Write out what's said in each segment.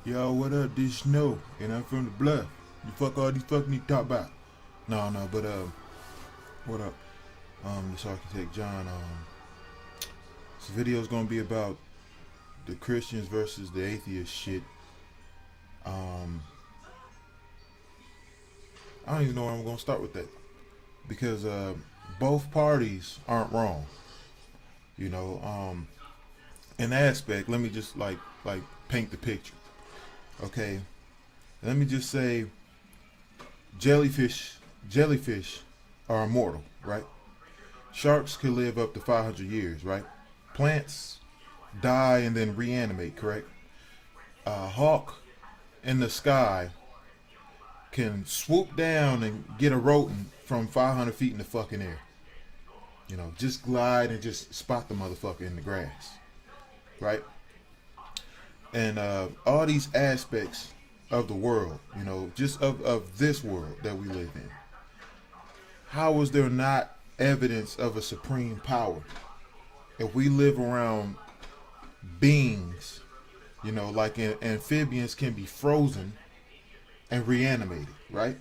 Yo, what up? This Snow, and I'm from the bluff. You fuck all these fucking you talk about. No, but what up? This architect John. This video's gonna be about the Christians versus the atheist shit. Um, I don't even know where I'm gonna start with that because both parties aren't wrong. You know, in aspect, let me just like paint the picture. Okay, let me just say jellyfish are immortal, right? Sharks could live up to 500 years, right? Plants die and then reanimate, correct? A hawk in the sky can swoop down and get a rodent from 500 feet in the fucking air. You know, just glide and just spot the motherfucker in the grass, right? And all these aspects of the world, you know, just of this world that we live in. How is there not evidence of a supreme power if we live around beings, you know, like amphibians can be frozen and reanimated, right?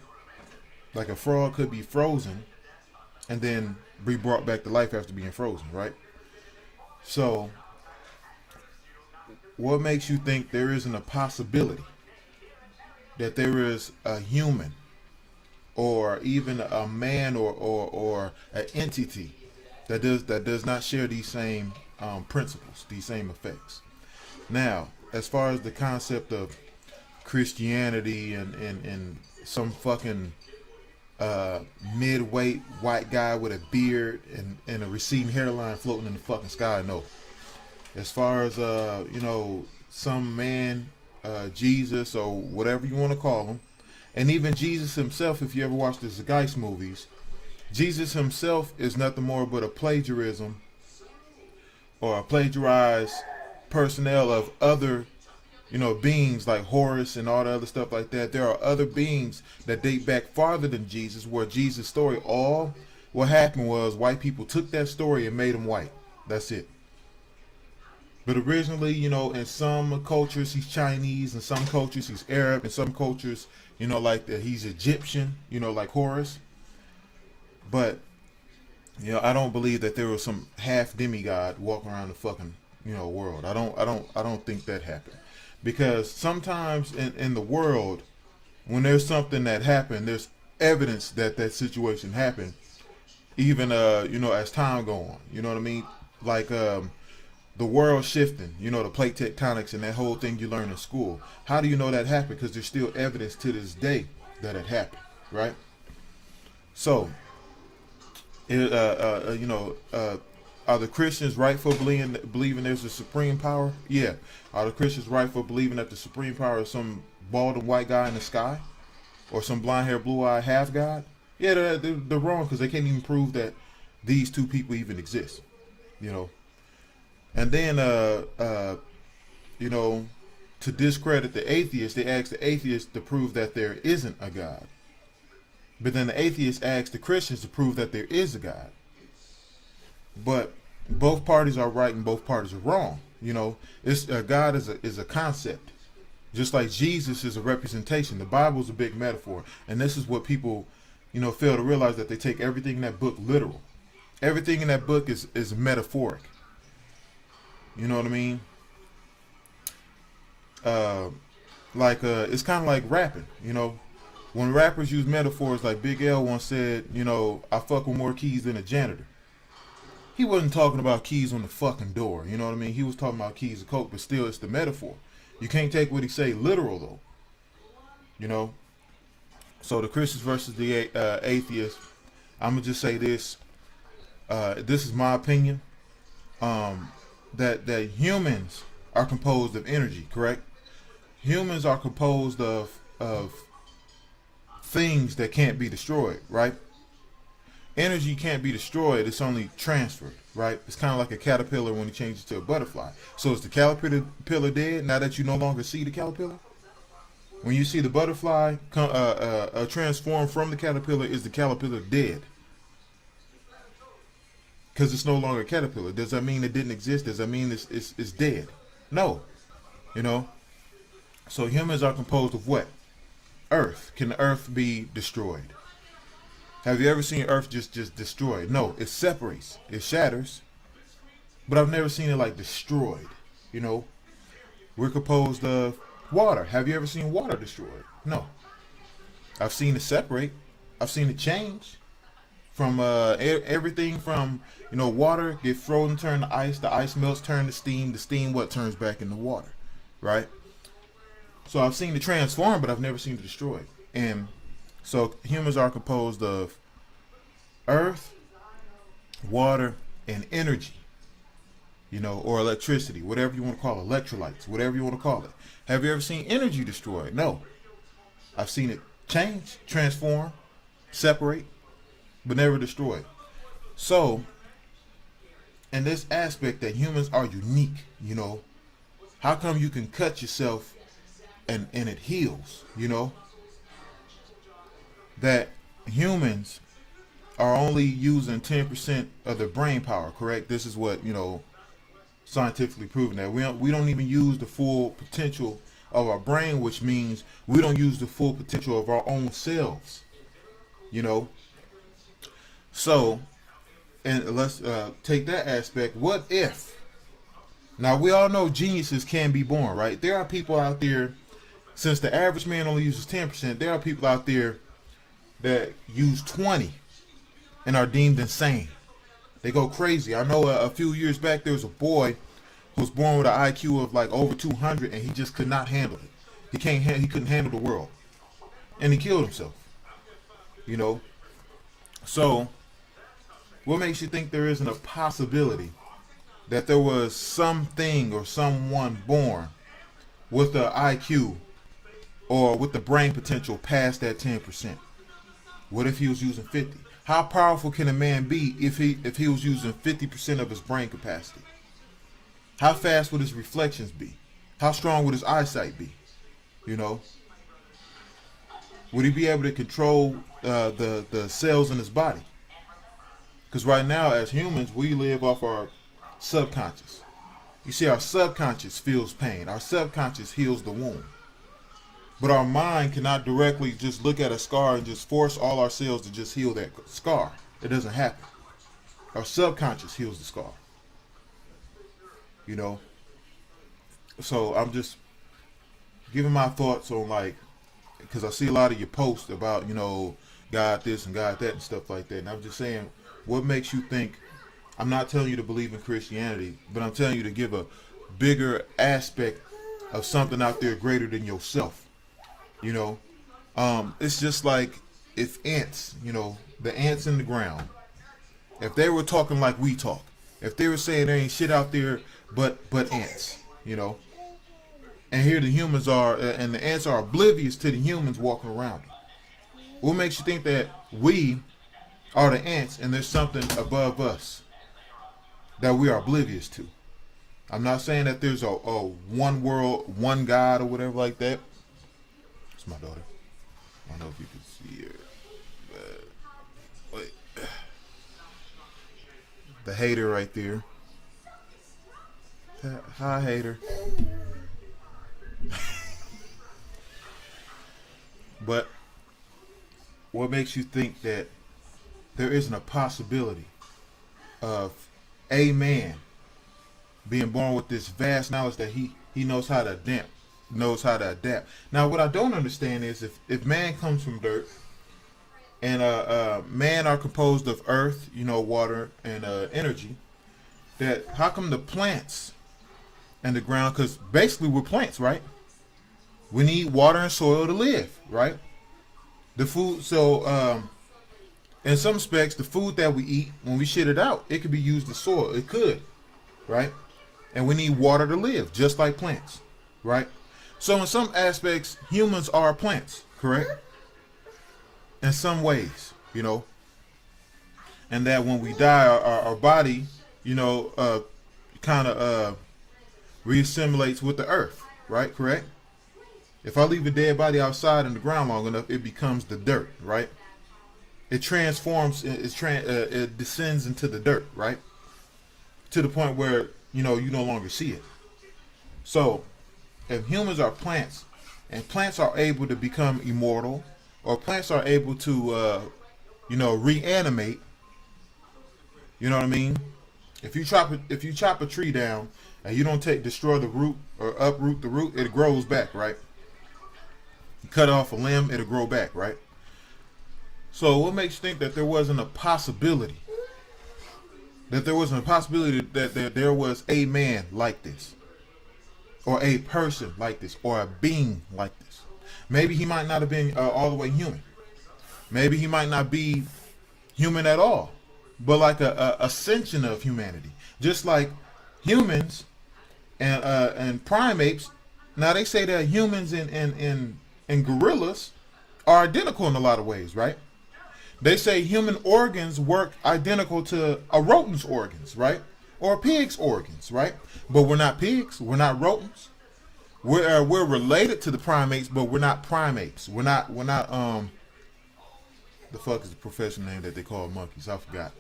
Like a frog could be frozen and then be brought back to life after being frozen, right? So, what makes you think there isn't a possibility that there is a human or even a man or an entity that does not share these same principles, these same effects? Now, as far as the concept of Christianity and some fucking mid-weight white guy with a beard and a receding hairline floating in the fucking sky, no. As far as you know, some man, Jesus or whatever you want to call him, and even Jesus himself, if you ever watched the Zeitgeist movies, Jesus himself is nothing more but a plagiarism or a plagiarized personnel of other, you know, beings like Horus and all the other stuff like that. There are other beings that date back farther than Jesus, where Jesus' story, all what happened was white people took that story and made them white. That's it. But originally, you know, in some cultures he's Chinese, in some cultures he's Arab, in some cultures, you know, like he's Egyptian, you know, like Horus. But, you know, I don't believe that there was some half demigod walking around the fucking, you know, world. I don't think that happened. Because sometimes in the world, when there's something that happened, there's evidence that that situation happened, even you know, as time go on. You know what I mean? Like the world shifting, you know, the plate tectonics and that whole thing you learn in school. How do you know that happened? Because there's still evidence to this day that it happened, right? So, you know, are the Christians right for believing there's a supreme power? Yeah. Are the Christians right for believing that the supreme power is some bald and white guy in the sky? Or some blonde hair, blue eye half god? Yeah, they're wrong because they can't even prove that these two people even exist, you know. And then, you know, to discredit the atheist, they ask the atheist to prove that there isn't a God. But then the atheist asks the Christians to prove that there is a God. But both parties are right and both parties are wrong. You know, it's God is a concept, just like Jesus is a representation. The Bible is a big metaphor, and this is what people, you know, fail to realize, that they take everything in that book literal. Everything in that book is metaphoric. You know what I mean? It's kind of like rapping. You know, when rappers use metaphors, like Big L once said, you know, I fuck with more keys than a janitor. He wasn't talking about keys on the fucking door. You know what I mean? He was talking about keys of coke, but still, it's the metaphor. You can't take what he say literal though. You know. So the Christians versus the atheists. I'm gonna just say this. This is my opinion. That humans are composed of energy, correct? Humans are composed of things that can't be destroyed, right? Energy can't be destroyed, it's only transferred, right? It's kind of like a caterpillar when it changes to a butterfly. So is the caterpillar dead now that you no longer see the caterpillar? When you see the butterfly transform from the caterpillar, is the caterpillar dead? Because it's no longer a caterpillar. Does that mean it didn't exist? Does that mean it's dead? No. You know? So humans are composed of what? Earth. Can the earth be destroyed? Have you ever seen earth just destroyed? No, it separates. It shatters. But I've never seen it like destroyed. You know, we're composed of water. Have you ever seen water destroyed? No. I've seen it separate. I've seen it change from everything from, you know, water get frozen, turn to ice. The ice melts, turn to steam. The steam what turns back into water, right? So I've seen it transform, but I've never seen it destroyed. And so humans are composed of earth, water, and energy. You know, or electricity, whatever you want to call it, electrolytes, whatever you want to call it. Have you ever seen energy destroyed? No. I've seen it change, transform, separate, but never destroyed. So, in this aspect that humans are unique, you know, how come you can cut yourself and it heals, you know? That humans are only using 10% of their brain power, correct? This is what, you know, scientifically proven, that we don't even use the full potential of our brain, which means we don't use the full potential of our own selves, you know. So, and let's take that aspect. What if, now we all know geniuses can be born, right? There are people out there, since the average man only uses 10%, there are people out there that use 20 and are deemed insane. They go crazy. I know a few years back there was a boy who was born with an IQ of like over 200, and he just could not handle it. He couldn't handle the world, and he killed himself. You know. So, what makes you think there isn't a possibility that there was something or someone born with an IQ or with the brain potential past that 10%? What if he was using 50? How powerful can a man be if he was using 50% of his brain capacity? How fast would his reflections be? How strong would his eyesight be? You know, would he be able to control the cells in his body? Because right now, as humans, we live off our subconscious. You see, our subconscious feels pain. Our subconscious heals the wound. But our mind cannot directly just look at a scar and just force all our cells to just heal that scar. It doesn't happen. Our subconscious heals the scar. You know? So I'm just giving my thoughts on, like, because I see a lot of your posts about, you know, God this and God that and stuff like that. And I'm just saying, what makes you think, I'm not telling you to believe in Christianity, but I'm telling you to give a bigger aspect of something out there greater than yourself. You know, it's just like if ants, you know, the ants in the ground, if they were talking like we talk, if they were saying there ain't shit out there but ants, you know, and here the humans are, and the ants are oblivious to the humans walking around them. What makes you think that we are the ants and there's something above us that we are oblivious to? I'm not saying that there's a one world, one God or whatever like that. My daughter. I don't know if you can see her. But wait. The hater right there. Hi, hater. But what makes you think that there isn't a possibility of a man being born with this vast knowledge that he knows how to adapt? Now, what I don't understand is if man comes from dirt, and man are composed of earth, you know, water and energy, that how come the plants and the ground? Because basically we're plants, right? We need water and soil to live, right? The food. So in some specs, the food that we eat, when we shit it out, it could be used as soil. It could, right? And we need water to live, just like plants, right? So in some aspects, humans are plants, correct? In some ways, you know. And that when we die, our body, you know, kind of reassimilates with the earth, right? Correct? If I leave a dead body outside in the ground long enough, it becomes the dirt, right? It transforms, it descends into the dirt, right? To the point where, you know, you no longer see it. So, if humans are plants, and plants are able to become immortal, or plants are able to, reanimate. You know what I mean? If you chop a tree down and you don't destroy the root or uproot the root, it grows back, right? You cut off a limb, it'll grow back, right? So what makes you think that there wasn't a possibility? That there wasn't a possibility that there was a man like this, or a person like this, or a being like this. Maybe he might not have been all the way human. Maybe he might not be human at all, but like a ascension of humanity. Just like humans and primates. Now they say that humans and gorillas are identical in a lot of ways, right? They say human organs work identical to a rodent's organs, right? Or a pig's organs, right? But we're not pigs. We're not rodents. We're related to the primates, but we're not primates. We're not the fuck is the professional name that they call monkeys? I forgot.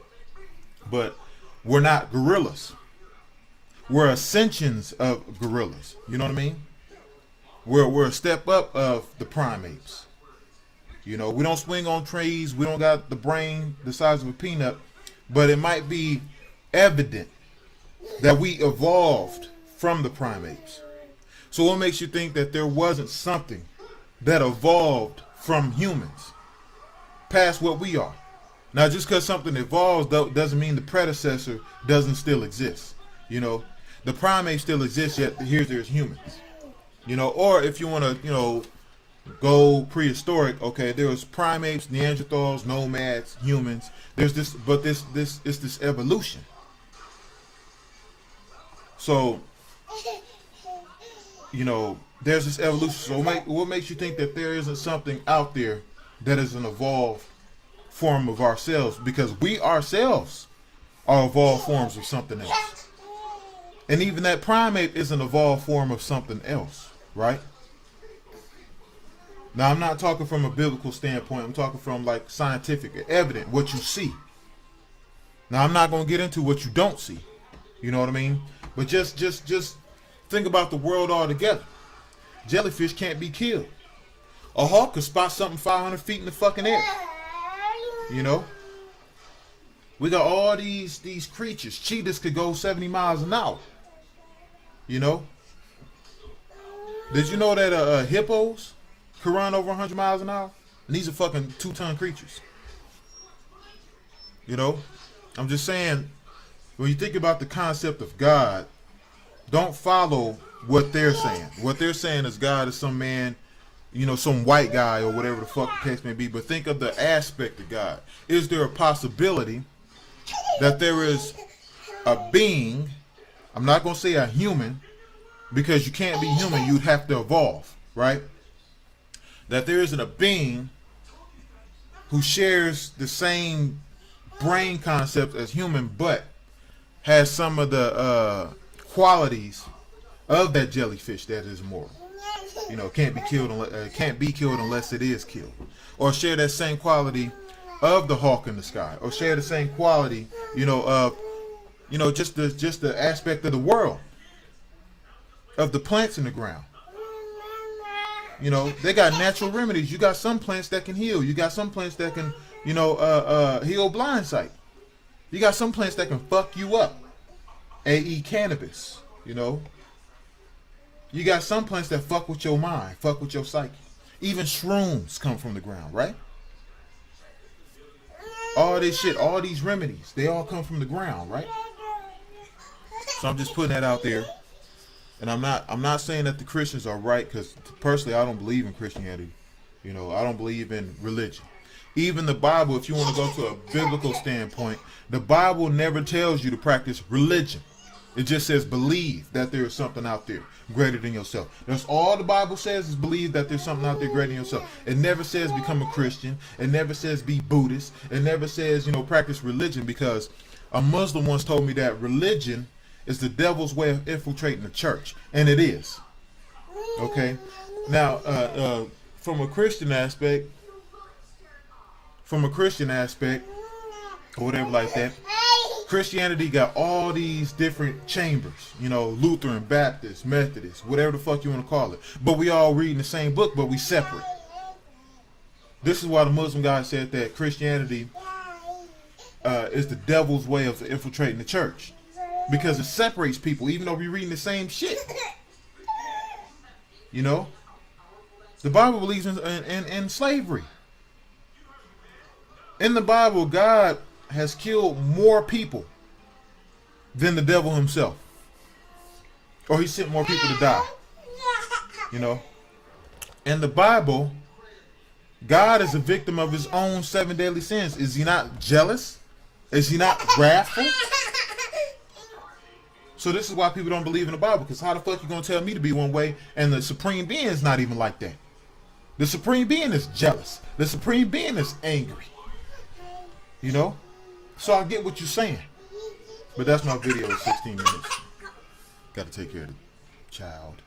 But we're not gorillas. We're ascensions of gorillas. You know what I mean? We're a step up of the primates. You know, we don't swing on trees. We don't got the brain the size of a peanut. But it might be evident that we evolved from the primates. So what makes you think that there wasn't something that evolved from humans past what we are? Now, just because something evolves doesn't mean the predecessor doesn't still exist. You know, the primates still exist, yet there's humans. You know, or if you want to, go prehistoric, okay, there was primates, Neanderthals, nomads, humans. There's this, but it's this evolution. So, there's this evolution. So what makes you think that there isn't something out there that is an evolved form of ourselves? Because we ourselves are evolved forms of something else. And even that primate is an evolved form of something else, right? Now, I'm not talking from a biblical standpoint. I'm talking from like scientific, evident, what you see. Now, I'm not going to get into what you don't see. You know what I mean? But just think about the world altogether. Jellyfish can't be killed. A hawk could spot something 500 feet in the fucking air. You know? We got all these creatures. Cheetahs could go 70 miles an hour. You know? Did you know that hippos could run over 100 miles an hour? And these are fucking 2-ton creatures. You know? I'm just saying, when you think about the concept of God, don't follow what they're saying. What they're saying is God is some man, some white guy or whatever the fuck the case may be. But think of the aspect of God. Is there a possibility that there is a being, I'm not going to say a human, because you can't be human, you'd have to evolve, right? That there isn't a being who shares the same brain concept as human, but has some of the qualities of that jellyfish that is immortal. Can't be killed unless it is killed, or share that same quality of the hawk in the sky, or share the same quality, of just the aspect of the world, of the plants in the ground. They got natural remedies. You got some plants that can heal. You got some plants that can, heal blind sight. You got some plants that can fuck you up. A.e. cannabis, You got some plants that fuck with your mind, fuck with your psyche. Even shrooms come from the ground, right? All this shit, all these remedies, they all come from the ground, right? So I'm just putting that out there. And I'm not saying that the Christians are right, because personally I don't believe in Christianity. I don't believe in religion. Even the Bible, if you want to go to a biblical standpoint, the Bible never tells you to practice religion. It just says believe that there is something out there greater than yourself. That's all the Bible says, is believe that there's something out there greater than yourself. It never says become a Christian. It never says be Buddhist. It never says, practice religion, because a Muslim once told me that religion is the devil's way of infiltrating the church. And it is. Okay? Now, from a Christian aspect, or whatever like that, Christianity got all these different chambers, you know, Lutheran, Baptist, Methodist, whatever the fuck you want to call it. But we all reading the same book, but we separate. This is why the Muslim guy said that Christianity is the devil's way of infiltrating the church. Because it separates people, even though we're reading the same shit. You know? The Bible believes in slavery. In the Bible, God has killed more people than the devil himself. Or he sent more people to die. You know? In the Bible, God is a victim of his own 7 deadly sins. Is he not jealous? Is he not wrathful? So this is why people don't believe in the Bible. Because how the fuck you going to tell me to be one way and the supreme being is not even like that? The supreme being is jealous. The supreme being is angry. You know? So I get what you're saying. But that's my video in 16 minutes. Got to take care of the child.